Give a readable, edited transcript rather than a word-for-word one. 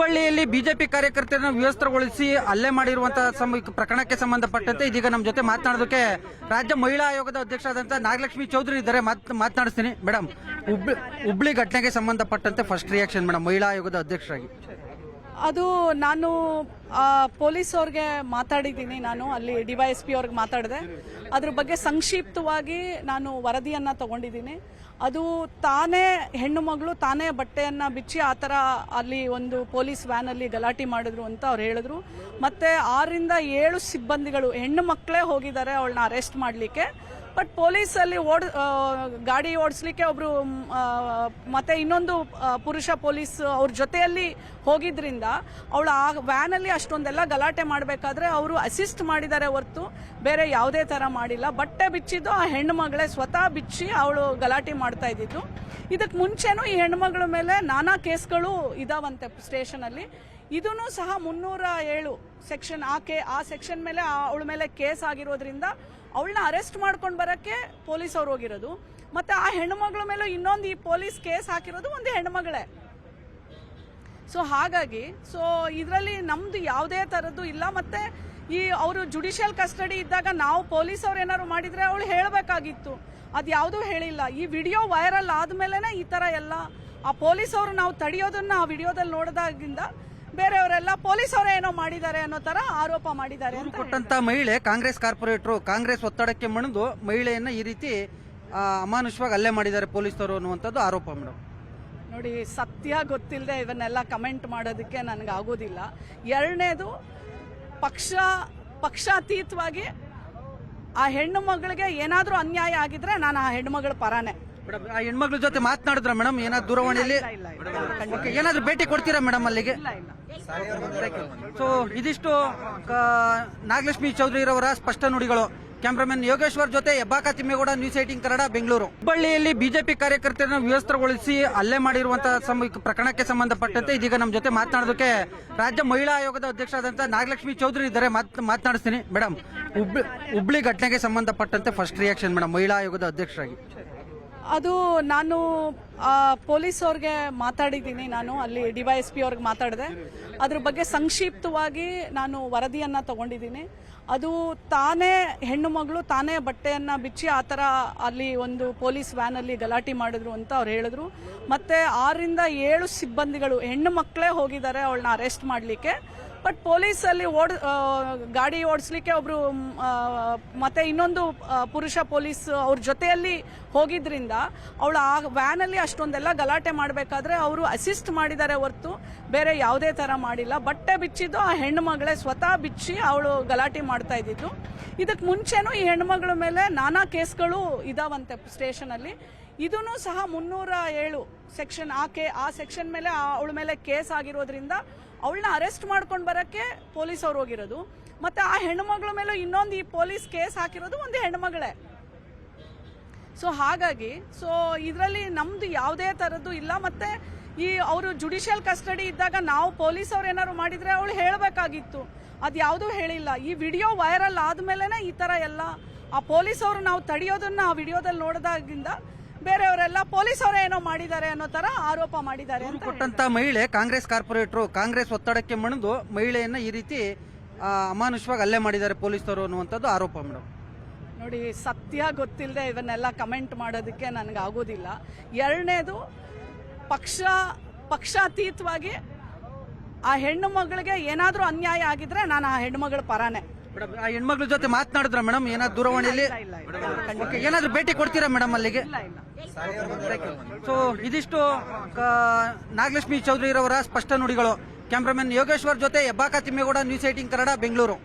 ಹುಬ್ಬಳ್ಳಿಯಲ್ಲಿ ಬಿಜೆಪಿ ಕಾರ್ಯಕರ್ತರನ್ನು ವ್ಯವಸ್ಥೆಗೊಳಿಸಿ ಹಲ್ಲೆ ಮಾಡಿರುವಂತಹ ಪ್ರಕರಣಕ್ಕೆ ಸಂಬಂಧಪಟ್ಟಂತೆ ಇದೀಗ ನಮ್ಮ ಜೊತೆ ಮಾತನಾಡೋದಕ್ಕೆ ರಾಜ್ಯ ಮಹಿಳಾ ಆಯೋಗದ ಅಧ್ಯಕ್ಷರಾದಂತಹ ನಾಗಲಕ್ಷ್ಮಿ ಚೌಧರಿ ಇದ್ದಾರೆ. ಮಾತನಾಡಿಸ್ತೀನಿ ಮೇಡಮ್. ಹುಬ್ಬಳ್ಳಿ ಘಟನೆಗೆ ಸಂಬಂಧಪಟ್ಟಂತೆ ಫಸ್ಟ್ ರಿಯಾಕ್ಷನ್ ಮೇಡಮ್, ಮಹಿಳಾ ಆಯೋಗದ ಅಧ್ಯಕ್ಷರಾಗಿ. ಅದು ನಾನು ಪೊಲೀಸ್ ಅವ್ರಿಗೆ ಮಾತಾಡಿದ್ದೀನಿ. ನಾನು ಅಲ್ಲಿ ಡಿವೈಎಸ್ಪಿ ಅವ್ರಿಗೆ ಮಾತಾಡಿದೆ. ಅದ್ರ ಬಗ್ಗೆ ಸಂಕ್ಷಿಪ್ತವಾಗಿ ನಾನು ವರದಿಯನ್ನ ತಗೊಂಡಿದ್ದೀನಿ. ಅದು ತಾನೇ ಹೆಣ್ಣು ಮಗಳು ತಾನೇ ಬಟ್ಟೆಯನ್ನ ಬಿಚ್ಚಿ ಆ ಥರ ಅಲ್ಲಿ ಒಂದು ಪೊಲೀಸ್ ವ್ಯಾನ್ ಅಲ್ಲಿ ಗಲಾಟೆ ಮಾಡಿದ್ರು ಅಂತ ಅವ್ರು ಹೇಳಿದ್ರು. ಮತ್ತೆ 6 ರಿಂದ 7 ಸಿಬ್ಬಂದಿಗಳು ಹೆಣ್ಣು ಮಕ್ಕಳೇ ಹೋಗಿದ್ದಾರೆ ಅವಳನ್ನ ಅರೆಸ್ಟ್ ಮಾಡಲಿಕ್ಕೆ. ಬಟ್ ಪೊಲೀಸ್ ಅಲ್ಲಿ ಗಾಡಿ ಓಡಿಸ್ಲಿಕ್ಕೆ ಒಬ್ರು ಮತ್ತೆ ಇನ್ನೊಂದು ಪುರುಷ ಪೊಲೀಸ್ ಅವ್ರ ಜೊತೆಯಲ್ಲಿ ಹೋಗಿದ್ರಿಂದ ಅವಳು ಆ ವ್ಯಾನ್ ಅಲ್ಲಿ ಅಷ್ಟೊಂದೆಲ್ಲ ಗಲಾಟೆ ಮಾಡಬೇಕಾದ್ರೆ ಅವರು ಅಸಿಸ್ಟ್ ಮಾಡಿದ್ದಾರೆ ಹೊರತು ಬೇರೆ ಯಾವುದೇ ತರ ಮಾಡಿಲ್ಲ. ಬಟ್ಟೆ ಬಿಚ್ಚಿದ್ದು ಆ ಹೆಣ್ಣು ಮಗಳೇ ಸ್ವತಃ ಬಿಚ್ಚಿ ಅವಳು ಗಲಾಟೆ ಮಾಡ್ತಾ ಇದ್ದಿದ್ದು. ಇದಕ್ಕೆ ಮುಂಚೆನೂ ಈ ಹೆಣ್ಣು ಮಗಳ ಮೇಲೆ ನಾನಾ ಕೇಸ್ಗಳು ಇದಾವಂತೆ ಸ್ಟೇಷನ್ ಅಲ್ಲಿ. ಇದನ್ನು ಸಹ 307 ಸೆಕ್ಷನ್ ಆ ಸೆಕ್ಷನ್ ಮೇಲೆ ಅವಳ ಮೇಲೆ ಕೇಸ್ ಆಗಿರೋದ್ರಿಂದ ಅವಳನ್ನ ಅರೆಸ್ಟ್ ಮಾಡ್ಕೊಂಡು ಬರಕ್ಕೆ ಪೊಲೀಸ್ ಅವ್ರು ಹೋಗಿರೋದು. ಮತ್ತೆ ಆ ಹೆಣ್ಣು ಮಗಳ ಮೇಲೂ ಇನ್ನೊಂದು ಈ ಪೊಲೀಸ್ ಕೇಸ್ ಹಾಕಿರೋದು ಒಂದು ಹೆಣ್ಣು ಮಗಳೇ. ಸೊ ಹಾಗಾಗಿ ಇದರಲ್ಲಿ ನಮ್ದು ಯಾವುದೇ ತರದ್ದು ಇಲ್ಲ. ಮತ್ತೆ ಈ ಅವರು ಜುಡಿಷಿಯಲ್ ಕಸ್ಟಡಿ ಇದ್ದಾಗ ನಾವು ಪೊಲೀಸ್ ಅವ್ರು ಏನಾದ್ರು ಮಾಡಿದ್ರೆ ಅವಳು ಹೇಳಬೇಕಾಗಿತ್ತು. ಅದು ಯಾವುದೂ ಹೇಳಿಲ್ಲ. ಈ ವಿಡಿಯೋ ವೈರಲ್ ಆದ್ಮೇಲೆನೆ ಈ ತರ ಎಲ್ಲ ಆ ಪೊಲೀಸ್ ಅವರು ನಾವು ತಡೆಯೋದನ್ನ ಆ ವಿಡಿಯೋದಲ್ಲಿ ನೋಡಿದಾಗಿಂದ ಬೇರೆಯವರೆಲ್ಲ ಪೊಲೀಸ್ ಅವರೇ ಏನೋ ಮಾಡಿದ್ದಾರೆ ಅನ್ನೋ ತರ ಆರೋಪ ಮಾಡಿದ್ದಾರೆ. ಕೊಟ್ಟಂತ ಮಹಿಳೆ ಕಾಂಗ್ರೆಸ್ ಕಾರ್ಪೊರೇಟರ್ ಕಾಂಗ್ರೆಸ್ ಒತ್ತಡಕ್ಕೆ ಮಣಿದು ಮಹಿಳೆಯನ್ನ ಈ ರೀತಿ ಅಮಾನುಷವಾಗಿ ಹಲ್ಲೆ ಮಾಡಿದ್ದಾರೆ ಪೊಲೀಸರು ಅನ್ನುವಂಥದ್ದು ಆರೋಪ ಮೇಡಮ್. ನೋಡಿ, ಸತ್ಯ ಗೊತ್ತಿಲ್ಲದೆ ಇವನ್ನೆಲ್ಲ ಕಮೆಂಟ್ ಮಾಡೋದಕ್ಕೆ ನನಗೆ ಆಗೋದಿಲ್ಲ. ಎರಡನೇದು, ಪಕ್ಷಾತೀತವಾಗಿ ಆ ಹೆಣ್ಣು ಮಗಳಿಗೆ ಏನಾದ್ರೂ ಅನ್ಯಾಯ ಆಗಿದ್ರೆ ನಾನು ಆ ಹೆಣ್ಣು ಮಗಳ ಪರಾನೆ. ಆ ಹೆಣ್ಮಕ್ಳ ಜೊತೆ ಮಾತನಾಡಿದ್ರ ಮೇಡಮ್? ಏನಾದ್ರು ದೂರವಾಣಿಯಲ್ಲಿ ಏನಾದ್ರು ಭೇಟಿ ಕೊಡ್ತೀರಾ ಮೇಡಮ್ ಅಲ್ಲಿಗೆ? ಸೊ ಇದಿಷ್ಟು ನಾಗಲಕ್ಷ್ಮಿ ಚೌಧರಿ ರವರ ಸ್ಪಷ್ಟ ನುಡಿಗಳು. ಕ್ಯಾಮರಾಮನ್ ಯೋಗೇಶ್ವರ್ ಜೊತೆ ಹೆಬ್ಬಾಕ ತಿಮ್ಮೇಗೌಡ, ನ್ಯೂಸ್ 18 ಕನ್ನಡ, ಬೆಂಗಳೂರು. ಹುಬ್ಬಳ್ಳಿಯಲ್ಲಿ ಬಿಜೆಪಿ ಕಾರ್ಯಕರ್ತರನ್ನು ವ್ಯವಸ್ಥೆಗೊಳಿಸಿ ಹಲ್ಲೆ ಮಾಡಿರುವಂತಹ ಪ್ರಕರಣಕ್ಕೆ ಸಂಬಂಧಪಟ್ಟಂತೆ ಇದೀಗ ನಮ್ಮ ಜೊತೆ ಮಾತನಾಡೋದಕ್ಕೆ ರಾಜ್ಯ ಮಹಿಳಾ ಆಯೋಗದ ಅಧ್ಯಕ್ಷರಾದಂತಹ ನಾಗಲಕ್ಷ್ಮಿ ಚೌಧರಿ ಇದ್ದಾರೆ. ಮಾತನಾಡಿಸ್ತೀನಿ ಮೇಡಮ್. ಹುಬ್ಬಳ್ಳಿ ಘಟನೆಗೆ ಸಂಬಂಧಪಟ್ಟಂತೆ ಫಸ್ಟ್ ರಿಯಾಕ್ಷನ್ ಮೇಡಮ್, ಮಹಿಳಾ ಆಯೋಗದ ಅಧ್ಯಕ್ಷರಾಗಿ. ಅದು ನಾನು ಪೊಲೀಸ್ ಅವ್ರಿಗೆ ಮಾತಾಡಿದ್ದೀನಿ. ನಾನು ಅಲ್ಲಿ ಡಿವೈಎಸ್ಪಿ ಅವ್ರಿಗೆ ಮಾತಾಡಿದೆ. ಅದ್ರ ಬಗ್ಗೆ ಸಂಕ್ಷಿಪ್ತವಾಗಿ ನಾನು ವರದಿಯನ್ನ ತಗೊಂಡಿದ್ದೀನಿ. ಅದು ತಾನೇ ಹೆಣ್ಣು ಮಗಳು ತಾನೇ ಬಟ್ಟೆಯನ್ನ ಬಿಚ್ಚಿ ಆ ಥರ ಅಲ್ಲಿ ಒಂದು ಪೊಲೀಸ್ ವ್ಯಾನ್ ಅಲ್ಲಿ ಗಲಾಟೆ ಮಾಡಿದ್ರು ಅಂತ ಅವ್ರು ಹೇಳಿದ್ರು. ಮತ್ತೆ 6 ರಿಂದ 7 ಸಿಬ್ಬಂದಿಗಳು ಹೆಣ್ಣು ಮಕ್ಕಳೇ ಹೋಗಿದ್ದಾರೆ ಅವಳನ್ನ ಅರೆಸ್ಟ್ ಮಾಡಲಿಕ್ಕೆ. ಬಟ್ ಪೊಲೀಸ್ ಅಲ್ಲಿ ಗಾಡಿ ಓಡಿಸ್ಲಿಕ್ಕೆ ಒಬ್ರು ಮತ್ತೆ ಇನ್ನೊಂದು ಪುರುಷ ಪೊಲೀಸ್ ಅವ್ರ ಜೊತೆಯಲ್ಲಿ ಹೋಗಿದ್ರಿಂದ ಅವಳು ಆ ವ್ಯಾನ್ ಅಲ್ಲಿ ಅಷ್ಟೊಂದೆಲ್ಲ ಗಲಾಟೆ ಮಾಡಬೇಕಾದ್ರೆ ಅವರು ಅಸಿಸ್ಟ್ ಮಾಡಿದ್ದಾರೆ ಹೊರತು ಬೇರೆ ಯಾವುದೇ ತರ ಮಾಡಿಲ್ಲ. ಬಟ್ಟೆ ಬಿಚ್ಚಿದ್ದು ಆ ಹೆಣ್ಣು ಮಗಳೇ ಸ್ವತಃ ಬಿಚ್ಚಿ ಅವಳು ಗಲಾಟೆ ಮಾಡ್ತಾ ಇದ್ದಿದ್ದು. ಇದಕ್ಕೆ ಮುಂಚೆನೂ ಈ ಹೆಣ್ಣು ಮಗಳ ಮೇಲೆ ನಾನಾ ಕೇಸ್ಗಳು ಇದಾವಂತೆ ಸ್ಟೇಷನ್ ಅಲ್ಲಿ. ಇದನ್ನು ಸಹ 307 ಸೆಕ್ಷನ್ ಆ ಸೆಕ್ಷನ್ ಮೇಲೆ ಅವಳ ಮೇಲೆ ಕೇಸ್ ಆಗಿರೋದ್ರಿಂದ ಅವಳನ್ನ ಅರೆಸ್ಟ್ ಮಾಡ್ಕೊಂಡು ಬರಕ್ಕೆ ಪೊಲೀಸ್ ಅವ್ರು ಹೋಗಿರೋದು. ಮತ್ತೆ ಆ ಹೆಣ್ಣು ಮಗಳ ಮೇಲೂ ಇನ್ನೊಂದು ಈ ಪೊಲೀಸ್ ಕೇಸ್ ಹಾಕಿರೋದು ಒಂದು ಹೆಣ್ಣು ಮಗಳೇ. ಸೊ ಹಾಗಾಗಿ ಇದರಲ್ಲಿ ನಮ್ದು ಯಾವುದೇ ತರದ್ದು ಇಲ್ಲ. ಮತ್ತೆ ಈ ಅವರು ಜುಡಿಷಿಯಲ್ ಕಸ್ಟಡಿ ಇದ್ದಾಗ ನಾವು ಪೊಲೀಸ್ ಅವ್ರು ಏನಾದ್ರು ಮಾಡಿದ್ರೆ ಅವಳು ಹೇಳಬೇಕಾಗಿತ್ತು. ಅದು ಯಾವುದೂ ಹೇಳಿಲ್ಲ. ಈ ವಿಡಿಯೋ ವೈರಲ್ ಆದ್ಮೇಲೆನೆ ಈ ತರ ಎಲ್ಲ ಆ ಪೊಲೀಸ್ ಅವರು ನಾವು ತಡೆಯೋದನ್ನ ಆ ವಿಡಿಯೋದಲ್ಲಿ ನೋಡಿದಾಗಿಂದ ಬೇರೆಯವರೆಲ್ಲ ಪೊಲೀಸ್ ಅವರೇ ಏನೋ ಮಾಡಿದ್ದಾರೆ ಅನ್ನೋ ತರ ಆರೋಪ ಮಾಡಿದ್ದಾರೆ. ಕೊಟ್ಟಂತ ಮಹಿಳೆ ಕಾಂಗ್ರೆಸ್ ಕಾರ್ಪೊರೇಟರ್ ಕಾಂಗ್ರೆಸ್ ಒತ್ತಡಕ್ಕೆ ಮಣಿದು ಮಹಿಳೆಯನ್ನ ಈ ರೀತಿ ಅಮಾನುಷವಾಗಿ ಹಲ್ಲೆ ಮಾಡಿದ್ದಾರೆ ಪೊಲೀಸರು ಅನ್ನುವಂಥದ್ದು ಆರೋಪ ಮೇಡಮ್. ನೋಡಿ, ಸತ್ಯ ಗೊತ್ತಿಲ್ಲದೆ ಇವನ್ನೆಲ್ಲ ಕಮೆಂಟ್ ಮಾಡೋದಕ್ಕೆ ನನಗೆ ಆಗೋದಿಲ್ಲ. ಎರಡನೇದು, ಪಕ್ಷಾತೀತವಾಗಿ ಆ ಹೆಣ್ಣು ಮಗಳಿಗೆ ಏನಾದ್ರೂ ಅನ್ಯಾಯ ಆಗಿದ್ರೆ ನಾನು ಆ ಹೆಣ್ಣು ಮಗಳ ಪರಾನೆ. ಆ ಹೆಣ್ಮಕ್ಳ ಜೊತೆ ಮಾತನಾಡಿದ್ರ ಮೇಡಮ್? ಏನಾದ್ರು ದೂರವಾಣಿಯಲ್ಲಿ ಏನಾದ್ರು ಭೇಟಿ ಕೊಡ್ತೀರಾ ಮೇಡಮ್ ಅಲ್ಲಿಗೆ? ಸೊ ಇದಿಷ್ಟು ನಾಗಲಕ್ಷ್ಮಿ ಚೌಧರಿ ರವರ ಸ್ಪಷ್ಟ ನುಡಿಗಳು. ಕ್ಯಾಮರಾಮನ್ ಯೋಗೇಶ್ವರ್ ಜೊತೆ ಹೆಬ್ಬಾಕ ತಿಮ್ಮೇಗೌಡ, ನ್ಯೂಸ್ 18 ಕನ್ನಡ, ಬೆಂಗಳೂರು.